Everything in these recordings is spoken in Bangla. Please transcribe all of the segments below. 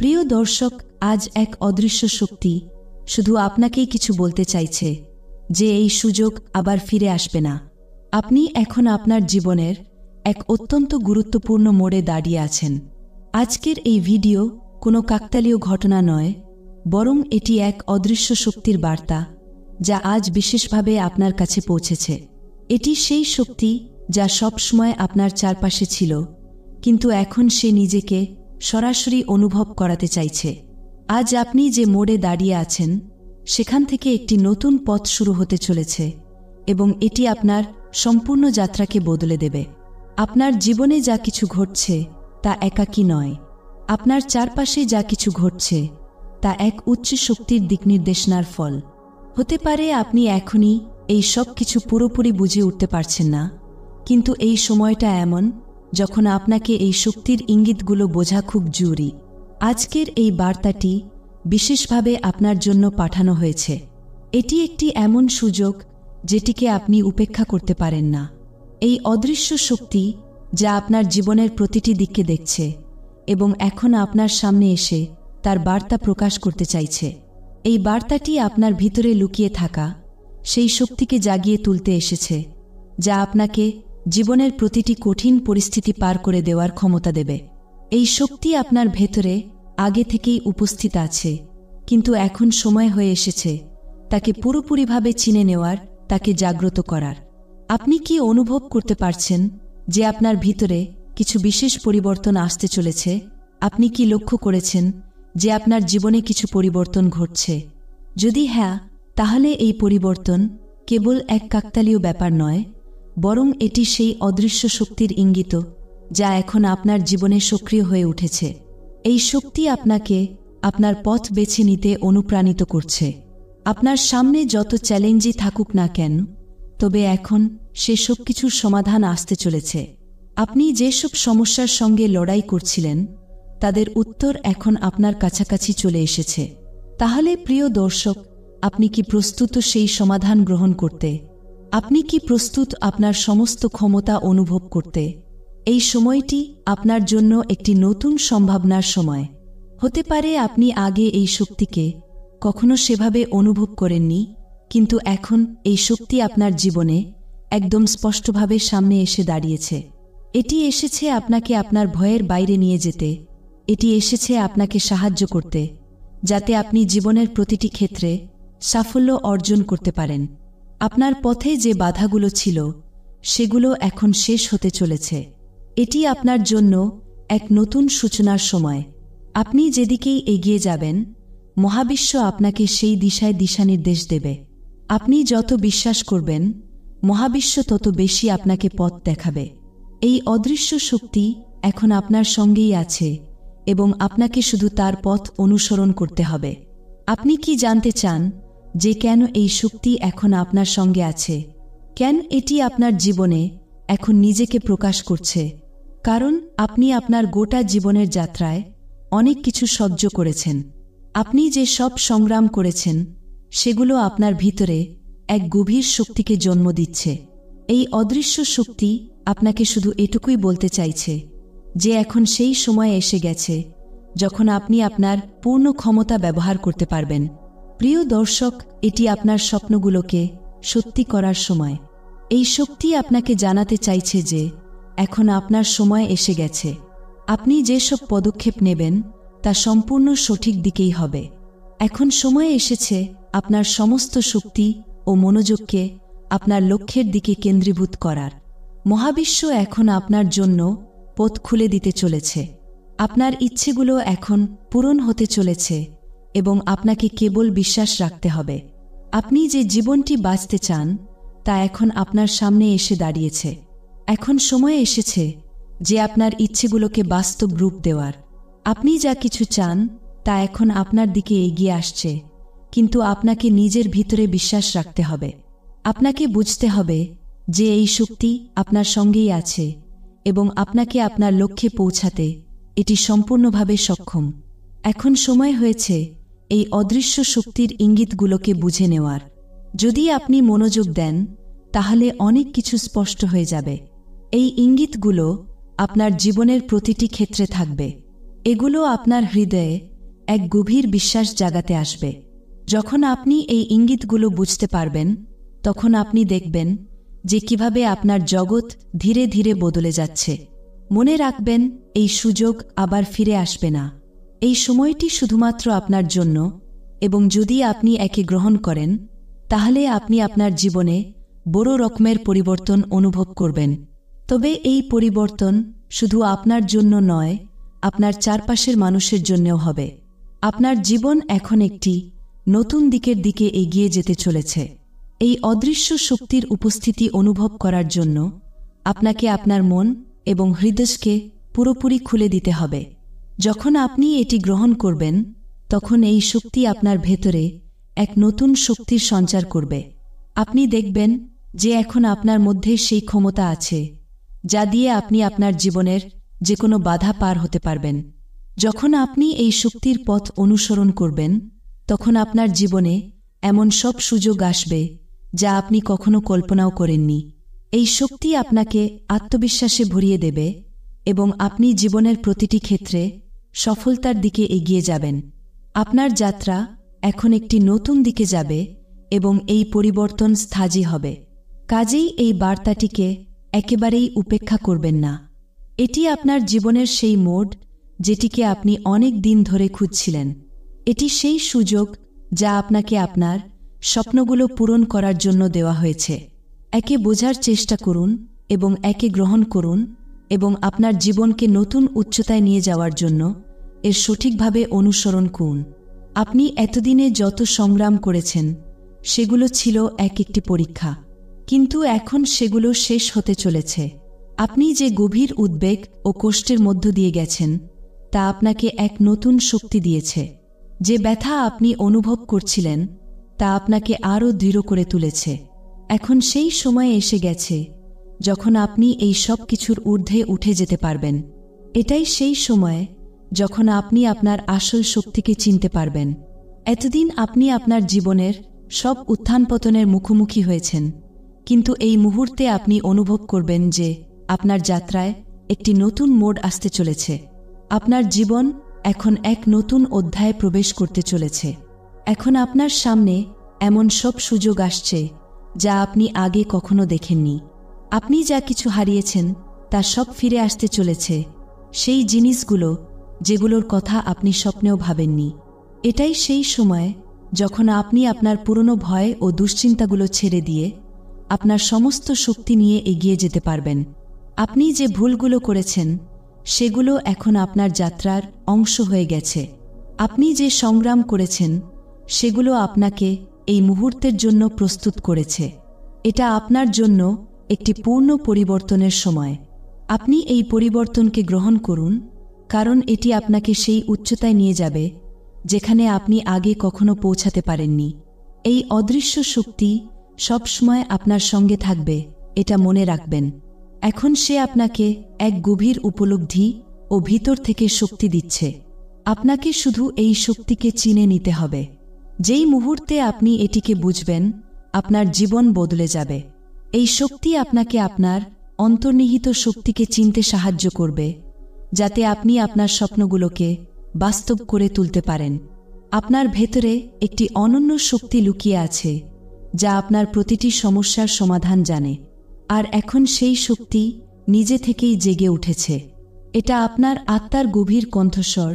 প্রিয় দর্শক, আজ এক অদৃশ্য শক্তি শুধু আপনাকেই কিছু বলতে চাইছে যে এই সুযোগ আবার ফিরে আসবে না। আপনি এখন আপনার জীবনের এক অত্যন্ত গুরুত্বপূর্ণ মোড়ে দাঁড়িয়ে আছেন। আজকের এই ভিডিও কোনো কাকতালীয় ঘটনা নয়, বরং এটি এক অদৃশ্য শক্তির বার্তা যা আজ বিশেষভাবে আপনার কাছে পৌঁছেছে। এটি সেই শক্তি যা সবসময় আপনার চারপাশে ছিল, কিন্তু এখন সে নিজেকে সরাসরি অনুভব করাতে চাইছে। আজ আপনি যে মোড়ে দাঁড়িয়ে আছেন সেখান থেকে একটি নতুন পথ শুরু হতে চলেছে এবং এটি আপনার সম্পূর্ণ যাত্রাকে বদলে দেবে। আপনার জীবনে যা কিছু ঘটছে তা একাকী নয়। আপনার চারপাশে যা কিছু ঘটছে তা এক উচ্চ শক্তির দিকনির্দেশনার ফল। হতে পারে আপনি এখনই এই সব কিছু পুরোপুরি বুঝে উঠতে পারছেন না, কিন্তু এই সময়টা এমন যখন আপনাকে এই শক্তির ইঙ্গিতগুলো বোঝা খুব জরুরি। আজকের এই বার্তাটি বিশেষভাবে আপনার জন্য পাঠানো হয়েছে। এটি একটি এমন সুযোগ যেটিকে আপনি উপেক্ষা করতে পারেন না। এই অদৃশ্য শক্তি যা আপনার জীবনের প্রতিটি দিককে দেখছে এবং এখন আপনার সামনে এসে তার বার্তা প্রকাশ করতে চাইছে। এই বার্তাটি আপনার ভিতরে লুকিয়ে থাকা সেই শক্তিকে জাগিয়ে তুলতে এসেছে, যা আপনাকে জীবনের প্রতিটি কঠিন পরিস্থিতি পার করে দেওয়ার ক্ষমতা দেবে। এই শক্তি আপনার ভেতরে আগে থেকেই উপস্থিত আছে, কিন্তু এখন সময় হয়ে এসেছে তাকে পুরোপুরিভাবে চিনে নেওয়ার, তাকে জাগ্রত করার। আপনি কি অনুভব করতে পারছেন যে আপনার ভিতরে কিছু বিশেষ পরিবর্তন আসতে চলেছে? আপনি কি লক্ষ্য করেছেন যে আপনার জীবনে কিছু পরিবর্তন ঘটছে? যদি হ্যাঁ, তাহলে এই পরিবর্তন কেবল এক কাকতালীয় ব্যাপার নয়, বরং এটি সেই অদৃশ্য শক্তির ইঙ্গিত যা এখন আপনার জীবনে সক্রিয় হয়ে উঠেছে। এই শক্তি আপনাকে আপনার পথ বেছে নিতে অনুপ্রাণিত করছে। আপনার সামনে যত চ্যালেঞ্জই থাকুক না কেন, তবে এখন সেসব কিছুর সমাধান আসতে চলেছে। আপনি যেসব সমস্যার সঙ্গে লড়াই করছিলেন তাদের উত্তর এখন আপনার কাছাকাছি চলে এসেছে। তাহলে প্রিয় দর্শক, আপনি কি প্রস্তুত সেই সমাধান গ্রহণ করতে? আপনি কি প্রস্তুত আপনার সমস্ত ক্ষমতা অনুভব করতে? এই সময়টি আপনার জন্য একটি নতুন সম্ভাবনার সময়। হতে পারে আপনি আগে এই শক্তিকে কখনো সেভাবে অনুভব করেননি, কিন্তু এখন এই শক্তি আপনার জীবনে একদম স্পষ্টভাবে সামনে এসে দাঁড়িয়েছে। এটি এসেছে আপনাকে আপনার ভয়ের বাইরে নিয়ে যেতে। এটি এসেছে আপনাকে সাহায্য করতে, যাতে আপনি জীবনের প্রতিটি ক্ষেত্রে সাফল্য অর্জন করতে পারেন। আপনার পথে যে বাধাগুলো ছিল সেগুলো এখন শেষ হতে চলেছে। এটি আপনার জন্য এক নতুন সূচনার সময়। আপনি যেদিকেই এগিয়ে যাবেন, মহাবিশ্ব আপনাকে সেই দিশায় দিশানির্দেশ দেবে। আপনি যত বিশ্বাস করবেন, মহাবিশ্ব তত বেশি আপনাকে পথ দেখাবে। এই অদৃশ্য শক্তি এখন আপনার সঙ্গেই আছে এবং আপনাকে শুধু তার পথ অনুসরণ করতে হবে। আপনি কি জানতে চান যে কেন এই শক্তি এখন আপনার সঙ্গে আছে? কেন এটি আপনার জীবনে এখন নিজেকে প্রকাশ করছে? কারণ আপনি আপনার গোটা জীবনের যাত্রায় অনেক কিছু সহ্য করেছেন। আপনি যে সব সংগ্রাম করেছেন সেগুলো আপনার ভিতরে এক গভীর শক্তিকে জন্ম দিচ্ছে। এই অদৃশ্য শক্তি আপনাকে শুধু এটুকুই বলতে চাইছে যে এখন সেই সময় এসে গেছে যখন আপনি আপনার পূর্ণ ক্ষমতা ব্যবহার করতে পারবেন। প্রিয় দর্শক, এটি আপনার স্বপ্নগুলোকে সত্যি করার সময়। এই শক্তি আপনাকে জানাতে চাইছে যে এখন আপনার সময় এসে গেছে। আপনি যেসব পদক্ষেপ নেবেন তা সম্পূর্ণ সঠিক দিকেই হবে। এখন সময় এসেছে আপনার সমস্ত শক্তি ও মনোযোগকে আপনার লক্ষ্যের দিকে কেন্দ্রীভূত করার। মহাবিশ্ব এখন আপনার জন্য পথ খুলে দিতে চলেছে। আপনার ইচ্ছেগুলো এখন পূরণ হতে চলেছে এবং আপনাকে কেবল বিশ্বাস রাখতে হবে। আপনি যে জীবনটি বাঁচতে চান তা এখন আপনার সামনে এসে দাঁড়িয়েছে। এখন সময় এসেছে যে আপনার ইচ্ছেগুলোকে বাস্তব রূপ দেওয়ার। আপনি যা কিছু চান তা এখন আপনার দিকে এগিয়ে আসছে, কিন্তু আপনাকে নিজের ভিতরে বিশ্বাস রাখতে হবে। আপনাকে বুঝতে হবে যে এই শক্তি আপনার সঙ্গেই আছে এবং আপনাকে আপনার লক্ষ্যে পৌঁছাতে এটি সম্পূর্ণভাবে সক্ষম। এখন সময় হয়েছে এই অদৃশ্য শক্তির ইঙ্গিতগুলোকে বুঝে নেওয়ার। যদি আপনি মনোযোগ দেন, তাহলে অনেক কিছু স্পষ্ট হয়ে যাবে। এই ইঙ্গিতগুলো আপনার জীবনের প্রতিটি ক্ষেত্রে থাকবে। এগুলো আপনার হৃদয়ে এক গভীর বিশ্বাস জাগাতে আসবে। যখন আপনি এই ইঙ্গিতগুলো বুঝতে পারবেন, তখন আপনি দেখবেন যে কিভাবে আপনার জগৎ ধীরে ধীরে বদলে যাচ্ছে। মনে রাখবেন, এই সুযোগ আবার ফিরে আসবে না। এই সময়টি শুধুমাত্র আপনার জন্য, এবং যদি আপনি একে গ্রহণ করেন, তাহলে আপনি আপনার জীবনে বড় রকমের পরিবর্তন অনুভব করবেন। তবে এই পরিবর্তন শুধু আপনার জন্য নয়, আপনার চারপাশের মানুষের জন্যও হবে। আপনার জীবন এখন একটি নতুন দিকে এগিয়ে যেতে চলেছে। এই অদৃশ্য শক্তির উপস্থিতি অনুভব করার জন্য আপনাকে আপনার মন এবং হৃদয়কে পুরোপুরি খুলে দিতে হবে। যখন আপনি এটি গ্রহণ করবেন, তখন এই শক্তি আপনার ভেতরে এক নতুন শক্তির সঞ্চার করবে। আপনি দেখবেন যে এখন আপনার মধ্যে সেই ক্ষমতা আছে যা দিয়ে আপনি আপনার জীবনের যে কোনো বাধা পার হতে পারবেন। যখন আপনি এই শক্তির পথ অনুসরণ করবেন, তখন আপনার জীবনে এমন সব সুযোগ আসবে যা আপনি কখনো কল্পনাও করেননি। এই শক্তি আপনাকে আত্মবিশ্বাসে ভরিয়ে দেবে এবং আপনি জীবনের প্রতিটি ক্ষেত্রে সফলতার দিকে এগিয়ে যাবেন। আপনার যাত্রা এখন একটি নতুন দিকে যাবে এবং এই পরিবর্তন স্থায়ী হবে। কাজেই এই বার্তাটিকে একেবারেই উপেক্ষা করবেন না। এটি আপনার জীবনের সেই মোড় যেটিকে আপনি অনেক দিন ধরে খুঁজছিলেন। এটি সেই সুযোগ যা আপনাকে আপনার স্বপ্নগুলো পূরণ করার জন্য দেওয়া হয়েছে। একে বোঝার চেষ্টা করুন এবং একে গ্রহণ করুন এবং আপনার জীবনকে নতুন উচ্চতায় নিয়ে যাওয়ার জন্য এর সঠিকভাবে অনুসরণ করুন। আপনি এতদিনে যত সংগ্রাম করেছেন সেগুলো ছিল একটি পরীক্ষা, কিন্তু এখন সেগুলো শেষ হতে চলেছে। আপনি যে গভীর উদ্বেগ ও কষ্টের মধ্য দিয়ে গেছেন তা আপনাকে এক নতুন শক্তি দিয়েছে। যে ব্যথা আপনি অনুভব করছিলেন তা আপনাকে আরও দৃঢ় করে তুলেছে। এখন সেই সময় এসে গেছে যখন আপনি এই সব কিছুর ঊর্ধ্বে উঠে যেতে পারবেন। এটাই সেই সময় যখন আপনি আপনার আসল শক্তিকে চিনতে পারবেন। এতদিন আপনি আপনার জীবনের সব উত্থান পতনের মুখোমুখি হয়েছেন, কিন্তু এই মুহূর্তে আপনি অনুভব করবেন যে আপনার যাত্রায় একটি নতুন মোড় আসতে চলেছে। আপনার জীবন এখন এক নতুন অধ্যায়ে প্রবেশ করতে চলেছে। এখন আপনার সামনে এমন সব সুযোগ আসছে যা আপনি আগে কখনো দেখেননি। আপনি যা কিছু হারিয়েছেন তা সব ফিরে আসতে চলেছে, সেই জিনিসগুলো যেগুলোর কথা আপনি স্বপ্নেও ভাবেননি। এটাই সেই সময় যখন আপনি আপনার পুরনো ভয় ও দুশ্চিন্তাগুলো ছেড়ে দিয়ে আপনার সমস্ত শক্তি নিয়ে এগিয়ে যেতে পারবেন। আপনি যে ভুলগুলো করেছেন সেগুলো এখন আপনার যাত্রার অংশ হয়ে গেছে। আপনি যে সংগ্রাম করেছেন সেগুলো আপনাকে এই মুহূর্তের জন্য প্রস্তুত করেছে। এটা আপনার জন্য একটি পূর্ণ পরিবর্তনের সময়। আপনি এই পরিবর্তনকে গ্রহণ করুন, কারণ এটি আপনাকে সেই উচ্চতায় নিয়ে যাবে যেখানে আপনি আগে কখনো পৌঁছাতে পারেননি। এই অদৃশ্য শক্তি সবসময় আপনার সঙ্গে থাকবে, এটা মনে রাখবেন। এখন সে আপনাকে এক গভীর উপলব্ধি ও ভিতর থেকে শক্তি দিচ্ছে। আপনাকে শুধু এই শক্তিকে চিনে নিতে হবে। যেই মুহূর্তে আপনি এটিকে বুঝবেন, আপনার জীবন বদলে যাবে। এই শক্তি আপনাকে আপনার অন্তর্নিহিত শক্তিকে চিনতে সাহায্য করবে, যাতে আপনি আপনার স্বপ্নগুলোকে বাস্তব করে তুলতে পারেন। আপনার ভেতরে একটি অনন্য শক্তি লুকিয়ে আছে যা আপনার প্রতিটি সমস্যার সমাধান জানে, আর এখন সেই শক্তি নিজে থেকেই জেগে উঠেছে। এটা আপনার আত্মার গভীর কণ্ঠস্বর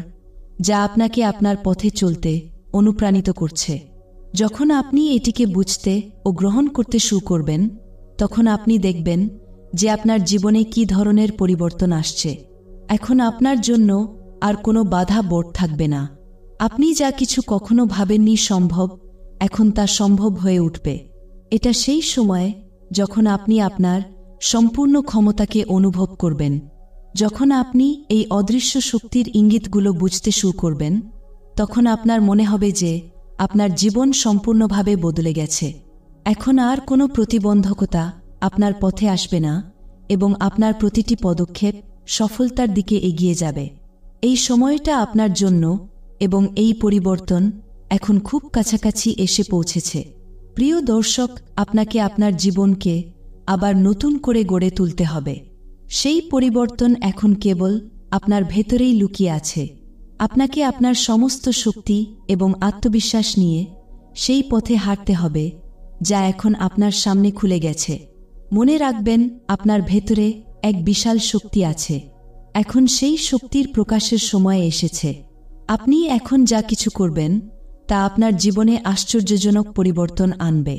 যা আপনাকে আপনার পথে চলতে অনুপ্রাণিত করছে। যখন আপনি এটিকে বুঝতে ও গ্রহণ করতে শুরু করবেন, তখন আপনি দেখবেন যে আপনার জীবনে কী ধরনের পরিবর্তন আসছে। এখন আপনার জন্য আর কোনো বাধা বোর্ড থাকবে না। আপনি যা কিছু কখনো ভাবেননি সম্ভব, এখন তা সম্ভব হয়ে উঠবে। এটা সেই সময় যখন আপনি আপনার সম্পূর্ণ ক্ষমতাকে অনুভব করবেন। যখন আপনি এই অদৃশ্য শক্তির ইঙ্গিতগুলো বুঝতে শুরু করবেন, তখন আপনার মনে হবে যে আপনার জীবন সম্পূর্ণভাবে বদলে গেছে। এখন আর কোনো প্রতিবন্ধকতা আপনার পথে আসবে না এবং আপনার প্রতিটি পদক্ষেপ সফলতার দিকে এগিয়ে যাবে। এই সময়টা আপনার জন্য এবং এই পরিবর্তন এখন খুব কাছাকাছি এসে পৌঁছেছে। প্রিয় দর্শক, আপনাকে আপনার জীবনকে আবার নতুন করে গড়ে তুলতে হবে। সেই পরিবর্তন এখন কেবল আপনার ভেতরেই লুকিয়ে আছে। আপনাকে আপনার সমস্ত শক্তি এবং আত্মবিশ্বাস নিয়ে সেই পথে হাঁটতে হবে যা এখন আপনার সামনে খুলে গেছে। মনে রাখবেন, আপনার ভেতরে এক বিশাল শক্তি আছে। এখন সেই শক্তির প্রকাশের সময় এসেছে। আপনি এখন যা কিছু করবেন তা আপনার জীবনে আশ্চর্যজনক পরিবর্তন আনবে।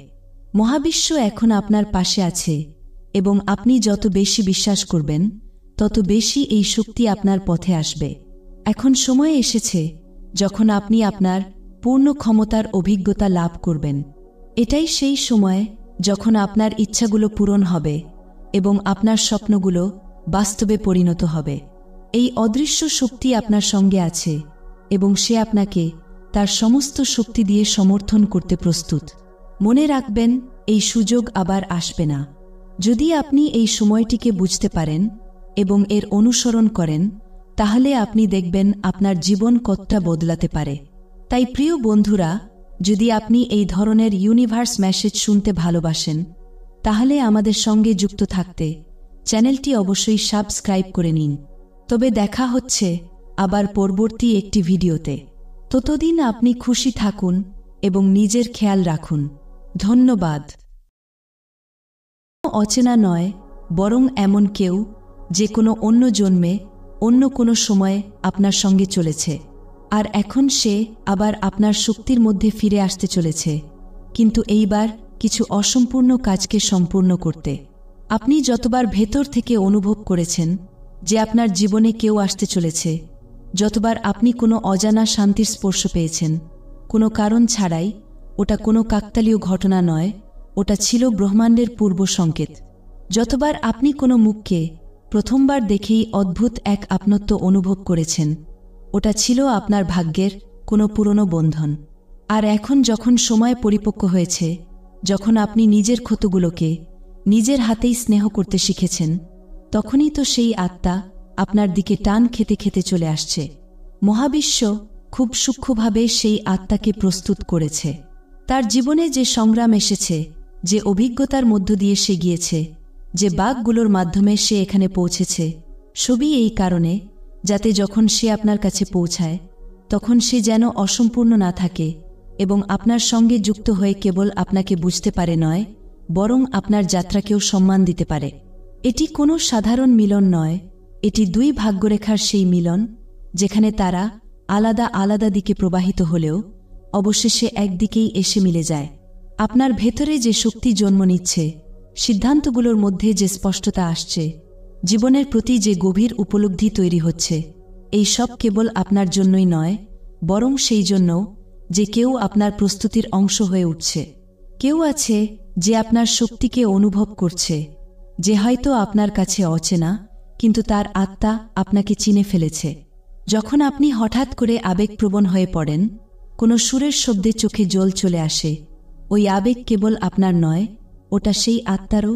মহাবিশ্ব এখন আপনার পাশে আছে এবং আপনি যত বেশি বিশ্বাস করবেন তত বেশি এই শক্তি আপনার পথে আসবে। এখন সময় এসেছে যখন আপনি আপনার পূর্ণ ক্ষমতার অভিজ্ঞতা লাভ করবেন। এটাই সেই সময় যখন আপনার ইচ্ছাগুলো পূরণ হবে এবং আপনার স্বপ্নগুলো বাস্তবে পরিণত হবে। এই অদৃশ্য শক্তি আপনার সঙ্গে আছে এবং সে আপনাকে তার সমস্ত শক্তি দিয়ে সমর্থন করতে প্রস্তুত। মনে রাখবেন, এই সুযোগ আবার আসবে না। যদি আপনি এই সময়টিকে বুঝতে পারেন এবং এর অনুসরণ করেন, তাহলে আপনি দেখবেন আপনার জীবন কতটা বদলাতে পারে। তাই প্রিয় বন্ধুরা, যদি আপনি এই ধরনের ইউনিভার্স মেসেজ শুনতে ভালোবাসেন, তাহলে আমাদের সঙ্গে যুক্ত থাকতে চ্যানেলটি অবশ্যই সাবস্ক্রাইব করে নিন। তবে দেখা হচ্ছে আবার পরবর্তী একটি ভিডিওতে। ততদিন আপনি খুশি থাকুন এবং নিজের খেয়াল রাখুন। ধন্যবাদ। অচেনা নয়, বরং এমন কেউ যে কোনো অন্য জন্মে অন্য কোনো সময়ে আপনার সঙ্গে চলেছে, আর এখন সে আবার আপনার শক্তির মধ্যে ফিরে আসতে চলেছে, কিন্তু এইবার কিছু অসম্পূর্ণ কাজকে সম্পূর্ণ করতে। আপনি যতবার ভেতর থেকে অনুভব করেছেন যে আপনার জীবনে কেউ আসতে চলেছে, যতবার আপনি কোনো অজানা শান্তির স্পর্শ পেয়েছেন কোনো কারণ ছাড়াই, ওটা কোনো কাকতালীয় ঘটনা নয়, ওটা ছিল ব্রহ্মাণ্ডের পূর্ব সংকেত। যতবার আপনি কোনো মুখকে প্রথমবার দেখেই অদ্ভুত এক আপনত্ব অনুভব করেছেন, ওটা ছিল আপনার ভাগ্যের কোনো পুরনো বন্ধন। আর এখন যখন সময় পরিপক্ক হয়েছে, যখন আপনি নিজের ক্ষতগুলোকে নিজের হাতেই স্নেহ করতে শিখেছেন, তখনই তো সেই আত্মা আপনার দিকে টান খেতে খেতে চলে আসছে। মহাবিশ্ব খুব সূক্ষ্মভাবে সেই আত্মাকে প্রস্তুত করেছে। তার জীবনে যে সংগ্রাম এসেছে, যে অভিজ্ঞতার মধ্য দিয়ে সে গিয়েছে, যে বাঁকগুলোর মাধ্যমে সে এখানে পৌঁছেছে, সবই এই কারণে যাতে যখন সে আপনার কাছে পৌঁছায় তখন সে যেন অসম্পূর্ণ না থাকে এবং আপনার সঙ্গে যুক্ত হয়ে কেবল আপনাকে বুঝতে পারে নয়, বরং আপনার যাত্রাকেও সম্মান দিতে পারে। এটি কোনো সাধারণ মিলন নয়, এটি দুই ভাগ্যরেখার সেই মিলন যেখানে তারা আলাদা আলাদা দিকে প্রবাহিত হলেও অবশেষে একদিকেই এসে মিলে যায়। আপনার ভেতরে যে শক্তি জন্ম নিচ্ছে, সিদ্ধান্তগুলোর মধ্যে যে স্পষ্টতা আসছে, জীবনের প্রতি যে গভীর উপলব্ধি তৈরি হচ্ছে, এই সব কেবল আপনার জন্যই নয়, বরং সেই জন্য যে কেউ আপনার প্রস্তুতির অংশ হয়ে উঠছে। কেউ আছে যে আপনার শক্তিকে অনুভব করছে, যে হয়তো আপনার কাছে অচেনা, কিন্তু তার আত্মা আপনাকে চিনে ফেলেছে। যখন আপনি হঠাৎ করে আবেগপ্রবণ হয়ে পড়েন, কোনো সুরের শব্দে চোখে জল চলে আসে, ওই আবেগ কেবল আপনার নয়, ওটা সেই আত্মারও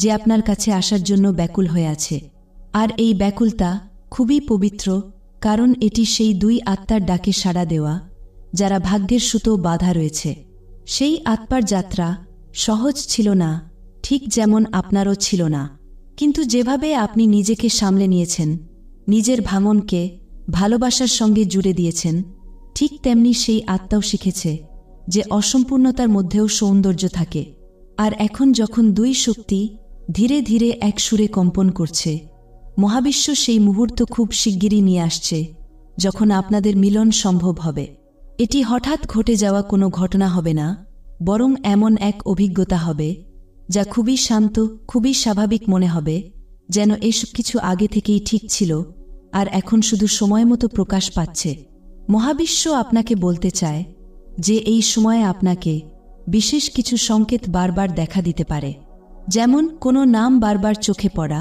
যে আপনার কাছে আসার জন্য ব্যাকুল হয়ে আছে। আর এই ব্যাকুলতা খুবই পবিত্র, কারণ এটি সেই দুই আত্মার ডাকে সাড়া দেওয়া যারা ভাগ্যের সুতো বাঁধা রয়েছে। সেই আত্মার যাত্রা সহজ ছিল না, ঠিক যেমন আপনারও ছিল না, কিন্তু যেভাবে আপনি নিজেকে সামলে নিয়েছেন, নিজের ভাঙনকে ভালোবাসার সঙ্গে জুড়ে দিয়েছেন, ঠিক তেমনি সেই আত্মাও শিখেছে যে অসম্পূর্ণতার মধ্যেও সৌন্দর্য থাকে। আর এখন যখন দুই শক্তি ধীরে ধীরে এক সুরে কম্পন করছে, মহাবিশ্ব সেই মুহূর্ত খুব শিগগিরই নিয়ে আসছে যখন আপনাদের মিলন সম্ভব হবে। এটি হঠাৎ ঘটে যাওয়া কোনো ঘটনা হবে না, বরং এমন এক অভিজ্ঞতা হবে যা খুবই শান্ত, খুবই স্বাভাবিক মনে হবে, যেন এসব কিছু আগে থেকেই ঠিক ছিল আর এখন শুধু সময় মতো প্রকাশ পাচ্ছে। মহাবিশ্ব আপনাকে বলতে চায় যে এই সময়ে আপনাকে বিশেষ কিছু সংকেত বারবার দেখা দিতে পারে, যেমন কোনো নাম বারবার চোখে পড়া,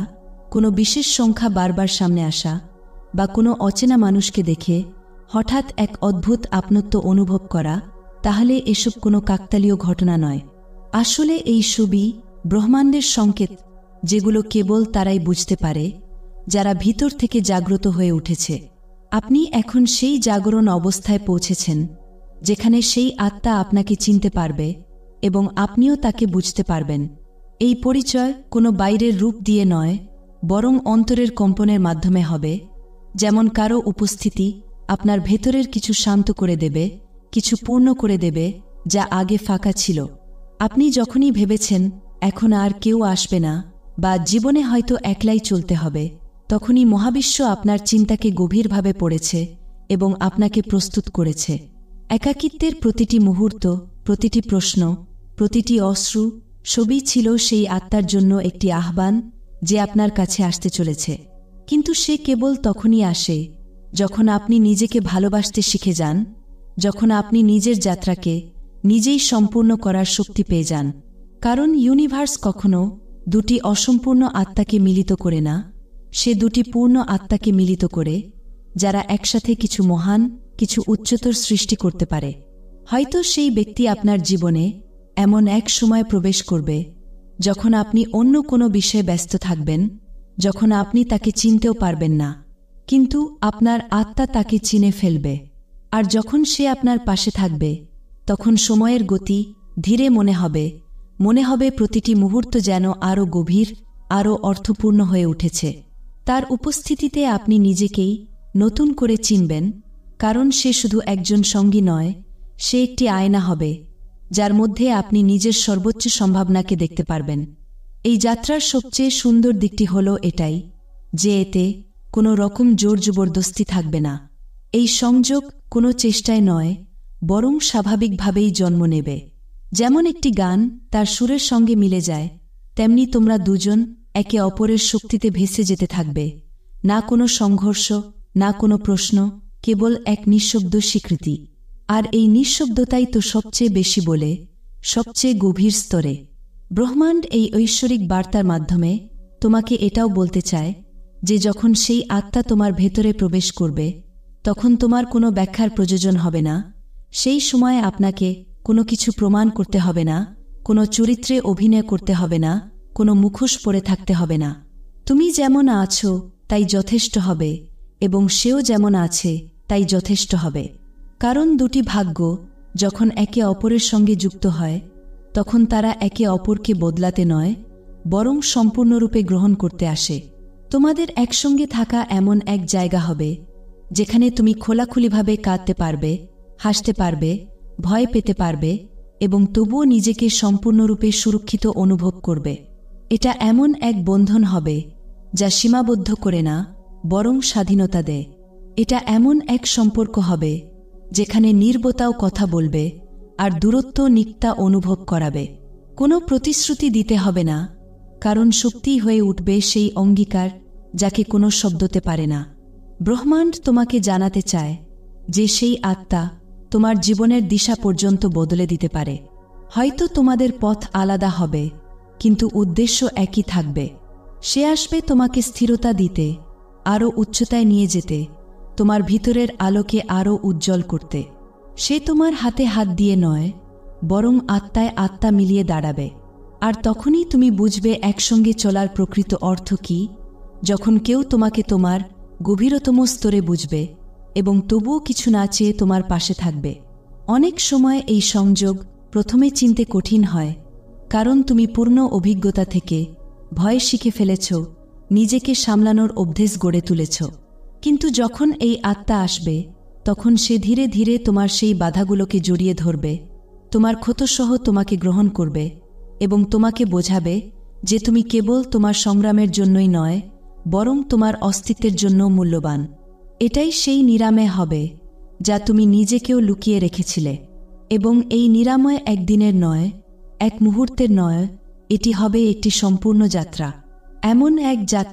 কোনো বিশেষ সংখ্যা বারবার সামনে আসা, বা কোনো অচেনা মানুষকে দেখে হঠাৎ এক অদ্ভুত আপনত্ব অনুভব করা। তাহলে এসব কোনো কাকতালীয় ঘটনা নয়, আসলে এই সবই ব্রহ্মাণ্ডের সংকেত, যেগুলো কেবল তারাই বুঝতে পারে যারা ভিতর থেকে জাগ্রত হয়ে উঠেছে। আপনি এখন সেই জাগরণ অবস্থায় পৌঁছেছেন যেখানে সেই আত্মা আপনাকে চিনতে পারবে এবং আপনিও তাকে বুঝতে পারবেন। এই পরিচয় কোনো বাইরের রূপ দিয়ে নয়, বরং অন্তরের কম্পনের মাধ্যমে হবে, যেমন কারো উপস্থিতি আপনার ভেতরের কিছু শান্ত করে দেবে, কিছু পূর্ণ করে দেবে যা আগে ফাঁকা ছিল। আপনি যখনই ভেবেছেন এখন আর কেউ আসবে না বা জীবনে হয়তো একলাই চলতে হবে, তখনই মহাবিশ্ব আপনার চিন্তাকে গভীরভাবে পড়েছে এবং আপনাকে প্রস্তুত করেছে। একাকিত্বের প্রতিটি মুহূর্ত, প্রতিটি প্রশ্ন, প্রতিটি অশ্রু সবই ছিল সেই আত্মার জন্য একটি আহ্বান যে আপনার কাছে আসতে চলেছে। কিন্তু সে কেবল তখনই আসে যখন আপনি নিজেকে ভালোবাসতে শিখে যান, যখন আপনি নিজের যাত্রাকে নিজেই সম্পূর্ণ করার শক্তি পেয়ে যান। কারণ ইউনিভার্স কখনো দুটি অসম্পূর্ণ আত্মাকে মিলিত করে না, সে দুটি পূর্ণ আত্মাকে মিলিত করে, যারা একসাথে কিছু মহান, কিছু উচ্চতর সৃষ্টি করতে পারে। হয়তো সেই ব্যক্তি আপনার জীবনে এমন এক সময় প্রবেশ করবে যখন আপনি অন্য কোনো বিষয়ে ব্যস্ত থাকবেন, যখন আপনি তাকে চিনতেও পারবেন না, কিন্তু আপনার আত্মা তাকে চিনে ফেলবে। আর যখন সে আপনার পাশে থাকবে, তখন সময়ের গতি ধীরে মনে হবে প্রতিটি মুহূর্ত যেন আরও গভীর, আরও অর্থপূর্ণ হয়ে উঠেছে। তার উপস্থিতিতে আপনি নিজেকেই নতুন করে চিনবেন, কারণ সে শুধু একজন সঙ্গী নয়, সে একটি আয়না হবে যার মধ্যে আপনি নিজের সর্বোচ্চ সম্ভাবনাকে দেখতে পারবেন। এই যাত্রার সবচেয়ে সুন্দর দিকটি হল এটাই যে এতে কোনো রকম জোর জবরদস্তি থাকবে না। এই সংযোগ কোনো চেষ্টায় নয়, বরং স্বাভাবিকভাবেই জন্ম নেবে। যেমন একটি গান তার সুরের সঙ্গে মিলে যায়, তেমনি তোমরা দুজন একে অপরের শক্তিতে ভেসে যেতে থাকবে। না কোনো সংঘর্ষ, না কোনো প্রশ্ন, কেবল এক নিঃশব্দ স্বীকৃতি। আর এই নিঃশব্দতাই তো সবচেয়ে বেশি বলে, সবচেয়ে গভীর স্তরে। ব্রহ্মাণ্ড এই ঐশ্বরিক বার্তার মাধ্যমে তোমাকে এটাও বলতে চায় যে যখন সেই আত্মা তোমার ভেতরে প্রবেশ করবে, তখন তোমার কোনো ব্যাখ্যার প্রয়োজন হবে না। সেই সময় আপনাকে কোনো কিছু প্রমাণ করতে হবে না, কোনো চরিত্রে অভিনয় করতে হবে না, কোনো মুখোশ পরে থাকতে হবে না। তুমি যেমন আছো তাই যথেষ্ট হবে, এবং সেও যেমন আছে তাই যথেষ্ট হবে। কারণ দুটি ভাগ্য যখন একে অপরের সঙ্গে যুক্ত হয়, তখন তারা একে অপরকে বদলাতে নয়, বরং সম্পূর্ণরূপে গ্রহণ করতে আসে। তোমাদের একসঙ্গে থাকা এমন এক জায়গা হবে যেখানে তুমি খোলাখুলিভাবে কাঁদতে পারবে, হাসতে পারবে, ভয় পেতে পারবে, এবং তবুও নিজেকে সম্পূর্ণরূপে সুরক্ষিত অনুভব করবে। এটা এমন এক বন্ধন হবে যা সীমাবদ্ধ করে না, বরং স্বাধীনতা দেয়। এটা এমন এক সম্পর্ক হবে যেখানে নীরবতাও কথা বলবে আর দূরত্ব নিত্যা অনুভব করাবে। কোনো প্রতিশ্রুতি দিতে হবে না, কারণ শক্তিই হয়ে উঠবে সেই অঙ্গীকার যাকে কোনো শব্দতে পারে না। ব্রহ্মাণ্ড তোমাকে জানাতে চায় যে সেই আত্মা তোমার জীবনের দিশা পর্যন্ত বদলে দিতে পারে। হয়তো তোমাদের পথ আলাদা হবে, কিন্তু উদ্দেশ্য একই থাকবে। সে আসবে তোমাকে স্থিরতা দিতে, আরও উচ্চতায় নিয়ে যেতে, তোমার ভিতরের আলোকে আরও উজ্জ্বল করতে। সে তোমার হাতে হাত দিয়ে নয়, বরং আত্মায় আত্মা মিলিয়ে দাঁড়াবে। আর তখনই তুমি বুঝবে একসঙ্গে চলার প্রকৃত অর্থ কী, যখন কেউ তোমাকে তোমার গভীরতম স্তরে বুঝবে এবং তবুও কিছু না চেয়ে তোমার পাশে থাকবে। অনেক সময় এই সংযোগ প্রথমে চিনতে কঠিন হয়, কারণ তুমি পূর্ণ অভিজ্ঞতা থেকে ভয় শিখে ফেলেছ, নিজেকে সামলানোর অভ্যেস গড়ে তুলেছ। কিন্তু যখন এই আত্মা আসবে, তখন সে ধীরে ধীরে তোমার সেই বাধাগুলোকে জড়িয়ে ধরবে, তোমার ক্ষতসহ তোমাকে গ্রহণ করবে এবং তোমাকে বোঝাবে যে তুমি কেবল তোমার সংগ্রামের জন্যই নয়, বরং তোমার অস্তিত্বের জন্য মূল্যবান। এটাই সেই নিরাময় হবে যা তুমি নিজেকেও লুকিয়ে রেখেছিলে। এবং এই নিরাময় একদিনের নয়, এক মুহূর্তের নয়, এটি হবে একটি সম্পূর্ণ যাত্রা। এমন এক যাত্রা